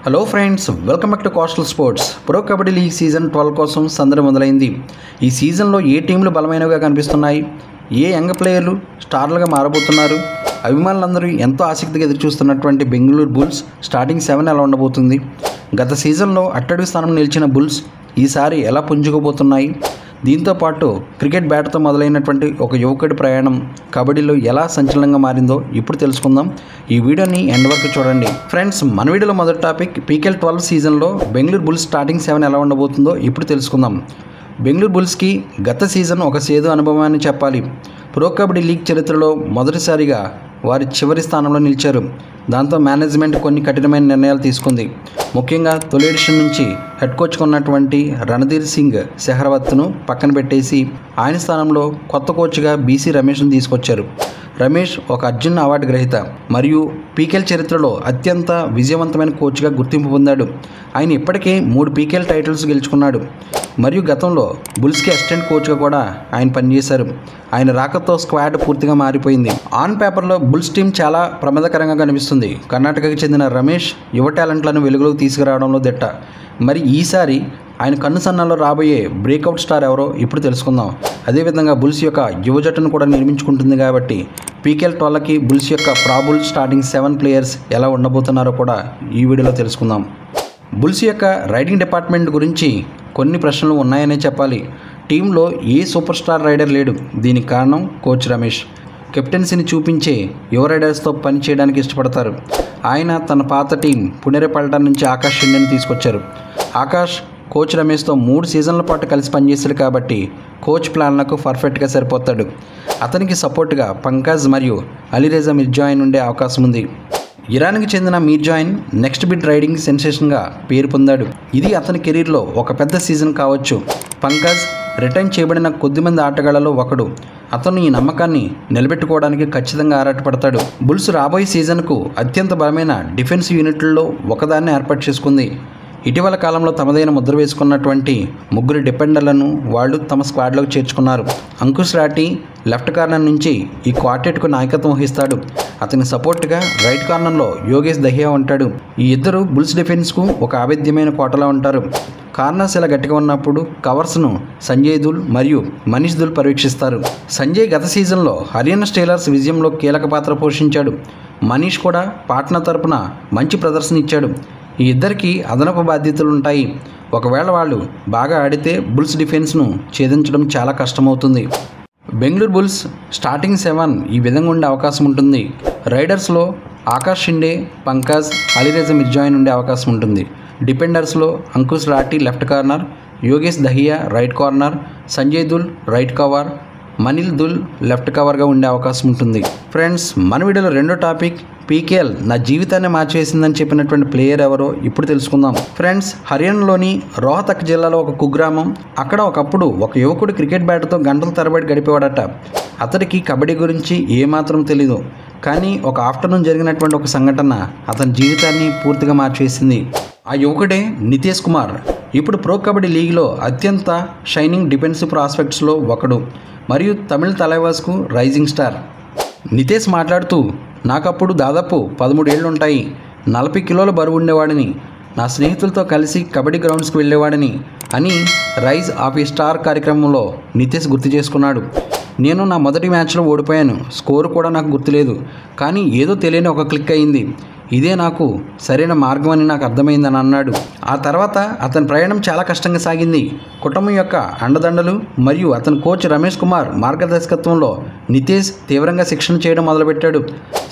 Hello friends, welcome back to coastal sports. Pro kabaddi league season 12 కోసం సందడి మొదలైంది. ఈ సీజన్లో ఏ టీంలు బలమైనవిగా కనిపిస్తున్నాయి, ఏ యంగ్ ప్లేయర్లు స్టార్లుగా మారబోతున్నారు, అభిమానులందరూ ఎంతో ఆసక్తిగా ఎదురుచూస్తున్నటువంటి బెంగళూరు బుల్స్ స్టార్టింగ్ 7 ఎలా ఉండబోతుంది, గత సీజన్లో అట్టడుగు స్థానం నిలిచిన బుల్స్ ఈసారి ఎలా పుంజుకోబోతున్నాయి, దీంతోపాటు క్రికెట్ బ్యాట్తో మొదలైనటువంటి ఒక యువకుడి ప్రయాణం కబడ్డీలో ఎలా సంచలనంగా మారిందో ఇప్పుడు తెలుసుకుందాం. ఈ వీడియోని ఎండ్ వరకు చూడండి. ఫ్రెండ్స్, మన వీడియోలో మొదటి టాపిక్ PKL 12 సీజన్లో బెంగళూరు బుల్స్ స్టార్టింగ్ 7 ఎలా ఉండబోతుందో ఇప్పుడు తెలుసుకుందాం. బెంగళూరు బుల్స్కి గత సీజన్ ఒక సేదు అనుభవం అని చెప్పాలి. ప్రో కబడ్డీ లీగ్ చరిత్రలో మొదటిసారిగా వారి చివరి స్థానంలో నిలిచారు. దాంతో మేనేజ్మెంట్ కొన్ని కఠినమైన నిర్ణయాలు తీసుకుంది. ముఖ్యంగా తొలి ఎడిషన్ నుంచి హెడ్ కోచ్గా ఉన్నటువంటి రణధీర్ సింగ్ సెహ్రావత్ను పక్కన పెట్టేసి ఆయన స్థానంలో కొత్త కోచ్గా BC రమేష్ను తీసుకొచ్చారు. రమేష్ ఒక అర్జున్ అవార్డు గ్రహీత మరియు PKL చరిత్రలో అత్యంత విజయవంతమైన కోచ్గా గుర్తింపు పొందాడు. ఆయన ఇప్పటికే 3 PKL టైటిల్స్ గెలుచుకున్నాడు మరియు గతంలో బుల్స్కి అసిస్టెంట్ కోచ్గా కూడా ఆయన పనిచేశారు. ఆయన రాకతో స్క్వాడ్ పూర్తిగా మారిపోయింది. ఆన్ పేపర్లో బుల్స్ టీం చాలా ప్రమాదకరంగా కనిపిస్తుంది. కర్ణాటకకి చెందిన రమేష్ యువ టాలెంట్లను వెలుగులోకి తీసుకురావడంలో దిట్ట. మరి ఈసారి ఆయన కన్నుసన్నల్లో రాబోయే బ్రేక్అవుట్ స్టార్ ఎవరో ఇప్పుడు తెలుసుకుందాం. అదేవిధంగా బుల్స్ యొక్క యువ జట్టును కూడా నిర్మించుకుంటుంది కాబట్టి PKL 12కి బుల్స్ యొక్క ప్రాబుల్ స్టార్టింగ్ 7 ప్లేయర్స్ ఎలా ఉండబోతున్నారో కూడా ఈ వీడియోలో తెలుసుకుందాం. బుల్స్ యొక్క రైడింగ్ డిపార్ట్మెంట్ గురించి కొన్ని ప్రశ్నలు ఉన్నాయనే చెప్పాలి. టీంలో ఏ సూపర్ స్టార్ రైడర్ లేడు. దీనికి కారణం కోచ్ రమేష్. కెప్టెన్సీని చూపించే యువ రైడర్స్తో పని చేయడానికి ఇష్టపడతారు. ఆయన తన పాత టీం పుణెరపల్టన్ నుంచి ఆకాష్ షిండేని తీసుకొచ్చారు. ఆకాష్ కోచ్ రమేష్తో 3 సీజన్ల పాటు కలిసి పనిచేశాడు కాబట్టి కోచ్ ప్లాన్లకు పర్ఫెక్ట్గా సరిపోతాడు. అతనికి సపోర్ట్గా పంకజ్ మరియు అలీరేజా మిర్జాయిన్ ఉండే అవకాశం ఉంది. ఇరాన్కి చెందిన మీర్జాయిన్ నెక్స్ట్ బిట్ రైడింగ్ సెన్సేషన్గా పేరు పొందాడు. ఇది అతని కెరీర్లో ఒక పెద్ద సీజన్ కావచ్చు. పంకజ్ రిటైన్ చేయబడిన కొద్దిమంది ఆటగాళ్లలో ఒకడు. అతను ఈ నమ్మకాన్ని నిలబెట్టుకోవడానికి ఖచ్చితంగా ఆరాటపడతాడు. బుల్స్ రాబోయే సీజన్కు అత్యంత బలమైన డిఫెన్స్ యూనిట్లలో ఒకదాన్ని ఏర్పాటు చేసుకుంది. ఇటీవల కాలంలో తమదైన ముద్ర వేసుకున్నటువంటి 3 డిఫెండర్లను వాళ్ళు తమ స్క్వాడ్లోకి చేర్చుకున్నారు. అంకుష్ రాఠీ లెఫ్ట్ కార్నర్ నుంచి ఈ క్వార్టెట్కు నాయకత్వం వహిస్తాడు. అతని సపోర్ట్గా రైట్ కార్నర్లో యోగేష్ దహియా ఉంటాడు. ఈ ఇద్దరు బుల్స్ డిఫెన్స్కు ఒక ఆవేద్యమైన కోటలా ఉంటారు. కార్నర్స్ ఇలా గట్టిగా ఉన్నప్పుడు కవర్స్ను సంజయ్ దుల్ మరియు మనీష్ దుల్ పరీక్షిస్తారు. సంజయ్ గత సీజన్లో హర్యానా స్టీలర్స్ విజయంలో కీలక పాత్ర పోషించాడు. మనీష్ కూడా పాట్నా తరపున మంచి ప్రదర్శన ఇచ్చాడు. ఈ ఇద్దరికి అదనపు బాధ్యతలు ఉంటాయి. ఒకవేళ వాళ్ళు బాగా ఆడితే బుల్స్ డిఫెన్స్ను ఛేదించడం చాలా కష్టమవుతుంది. బెంగళూరు బుల్స్ స్టార్టింగ్ 7 ఈ విధంగా ఉండే అవకాశం ఉంటుంది. రైడర్స్లో ఆకాష్ షిండే, పంకజ్, అలీరేజా మిర్జాయిన్ ఉండే అవకాశం ఉంటుంది. డిఫెండర్స్లో Ankush Rathi left corner, Yogesh Dahiya right corner, Sanjay Dhull right cover, Manil Dhull left కవర్గా ఉండే అవకాశం ఉంటుంది. ఫ్రెండ్స్, మన వీడియోలో రెండో టాపిక్ PKL నా జీవితాన్ని మార్చేసిందని చెప్పినటువంటి ప్లేయర్ ఎవరో ఇప్పుడు తెలుసుకుందాం. ఫ్రెండ్స్, హర్యానాలోని రోహతక్ జిల్లాలో ఒక కుగ్రామం. అక్కడ ఒకప్పుడు ఒక యువకుడు క్రికెట్ బ్యాట్తో గంటల తరబడి గడిపేవాడట. అతడికి కబడ్డీ గురించి ఏమాత్రం తెలీదు. కానీ ఒక ఆఫ్టర్నూన్ జరిగినటువంటి ఒక సంఘటన అతని జీవితాన్ని పూర్తిగా మార్చేసింది. ఆ యువకుడే నితేష్ కుమార్. ఇప్పుడు ప్రో కబడ్డీ లీగ్లో అత్యంత షైనింగ్ డిఫెన్సివ్ ప్రాస్పెక్ట్స్లో ఒకడు మరియు తమిళ తలైవాస్కు రైజింగ్ స్టార్. నితేష్ మాట్లాడుతూ, నాకప్పుడు దాదాపు 13 ఏళ్ళు ఉంటాయి. 40 కిలోల బరువు ఉండేవాడిని. నా స్నేహితులతో కలిసి కబడ్డీ గ్రౌండ్స్కి వెళ్ళేవాడిని అని రైజ్ ఆఫ్ ఏ స్టార్ కార్యక్రమంలో నితేష్ గుర్తు చేసుకున్నాడు. నేను నా మొదటి మ్యాచ్లో ఓడిపోయాను. స్కోరు కూడా నాకు గుర్తులేదు. కానీ ఏదో తెలియని ఒక క్లిక్ అయింది. ఇదే నాకు సరైన మార్గం అని నాకు అర్థమైందని అన్నాడు. ఆ తర్వాత అతని ప్రయాణం చాలా కష్టంగా సాగింది. కుటుంబం యొక్క అండదండలు మరియు అతని కోచ్ రమేష్ కుమార్ మార్గదర్శకత్వంలో నితేష్ తీవ్రంగా శిక్షణ చేయడం మొదలుపెట్టాడు.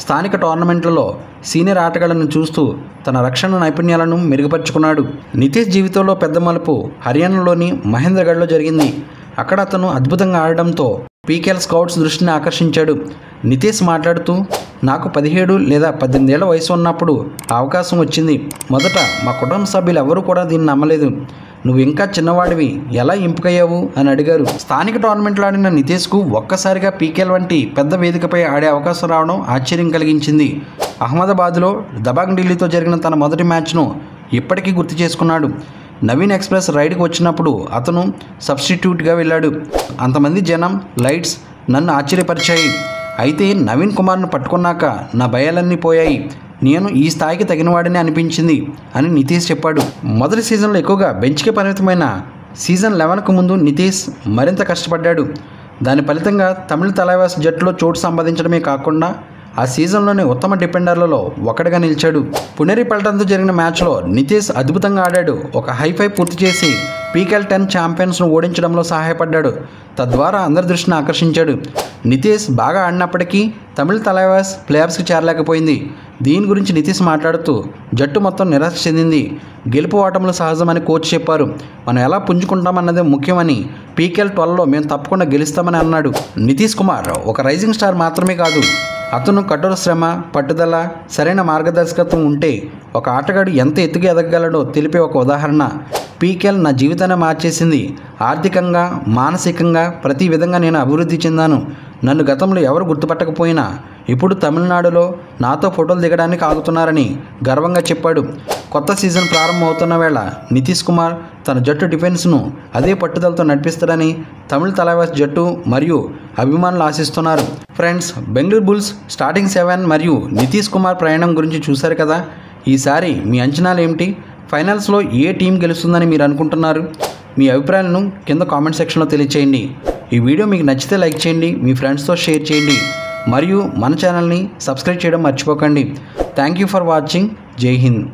స్థానిక టోర్నమెంట్లలో సీనియర్ ఆటగాళ్లను చూస్తూ తన రక్షణ నైపుణ్యాలను మెరుగుపరుచుకున్నాడు. నితేష్ జీవితంలో పెద్ద మలుపు హర్యానాలోని మహేంద్రగఢ్లో జరిగింది. అక్కడ అతను అద్భుతంగా ఆడడంతో PKL స్కౌట్స్ దృష్టిని ఆకర్షించాడు. నితేష్ మాట్లాడుతూ, నాకు 17 లేదా 18 ఏళ్ల వయసు ఉన్నప్పుడు ఆ అవకాశం వచ్చింది. మొదట మా కుటుంబ సభ్యులు ఎవరూ కూడా దీన్ని నమ్మలేదు. నువ్వు ఇంకా చిన్నవాడివి, ఎలా ఎంపికయ్యావు అని అడిగారు. స్థానిక టోర్నమెంట్లో ఆడిన నితేష్కు ఒక్కసారిగా PKL వంటి పెద్ద వేదికపై ఆడే అవకాశం రావడం ఆశ్చర్యం కలిగించింది. అహ్మదాబాద్లో దబాంగ్ ఢిల్లీతో జరిగిన తన మొదటి మ్యాచ్ను ఇప్పటికీ గుర్తు చేసుకున్నాడు. నవీన్ ఎక్స్ప్రెస్ రైడ్కి వచ్చినప్పుడు అతను సబ్స్టిట్యూట్గా వెళ్ళాడు. అంతమంది జనం, లైట్స్ నన్ను ఆశ్చర్యపరిచాయి. అయితే నవీన్ కుమార్ను పట్టుకున్నాక నా భయాలన్నీ పోయాయి. నేను ఈ స్థాయికి తగినవాడిని అనిపించింది అని నితీష్ చెప్పాడు. మొదటి సీజన్లో ఎక్కువగా బెంచ్కి పరిమితమైన సీజన్ 11కు ముందు నితీష్ మరింత కష్టపడ్డాడు. దాని ఫలితంగా తమిళ తలైవాస్ జట్టులో చోటు సంపాదించడమే కాకుండా ఆ సీజన్లోనే ఉత్తమ డిఫెండర్లలో ఒకటిగా నిలిచాడు. పునేరి పల్టన్తో జరిగిన మ్యాచ్లో నితీష్ అద్భుతంగా ఆడాడు. ఒక హైఫై పూర్తి చేసి PKL10 ఛాంపియన్స్ను ఓడించడంలో సహాయపడ్డాడు. తద్వారా అందరి దృష్టిని ఆకర్షించాడు. నితీష్ బాగా ఆడినప్పటికీ తమిళ తలైవాస్ ప్లేఆఫ్స్కి చేరలేకపోయింది. దీని గురించి నితీష్ మాట్లాడుతూ జట్టు మొత్తం నిరాశ చెందింది. గెలుపు ఓటములు సహజమని కోచ్ చెప్పారు. మనం ఎలా పుంజుకుంటామన్నదే ముఖ్యమని PKL12లో మేము తప్పకుండా గెలుస్తామని అన్నాడు. నితీష్ కుమార్ ఒక రైజింగ్ స్టార్ మాత్రమే కాదు. అతను కఠోర శ్రమ, పట్టుదల, సరైన మార్గదర్శకత్వం ఉంటే ఒక ఆటగాడు ఎంత ఎత్తుకు ఎదగగలడో తెలిపే ఒక ఉదాహరణ. PKL నా జీవితాన్ని మార్చేసింది. ఆర్థికంగా, మానసికంగా ప్రతి విధంగా నేను అభివృద్ధి చెందాను. నన్ను గతంలో ఎవరు గుర్తుపట్టకపోయినా ఇప్పుడు తమిళనాడులో నాతో ఫోటోలు దిగడానికి ఆగుతున్నారని గర్వంగా చెప్పాడు. కొత్త సీజన్ ప్రారంభమవుతున్న వేళ నితీష్ కుమార్ తన జట్టు డిఫెన్స్ను అదే పట్టుదలతో నడిపిస్తాడని తమిళ తలైవాస్ జట్టు మరియు అభిమానులు ఆశిస్తున్నారు. ఫ్రెండ్స్, బెంగళూరు బుల్స్ స్టార్టింగ్ 7 మరియు నితీష్ కుమార్ ప్రయాణం గురించి చూశారు కదా. ఈసారి మీ అంచనాలు ఏమిటి? ఫైనల్స్లో ఏ టీం గెలుస్తుందని మీరు అనుకుంటున్నారు? మీ అభిప్రాయాలను కింద కామెంట్ సెక్షన్లో తెలియచేయండి. ఈ వీడియో మీకు నచ్చితే లైక్ చేయండి, మీ ఫ్రెండ్స్తో షేర్ చేయండి మరియు మన ఛానల్ని సబ్స్క్రైబ్ చేయడం మర్చిపోకండి. Thank you for watching. జై హింద్.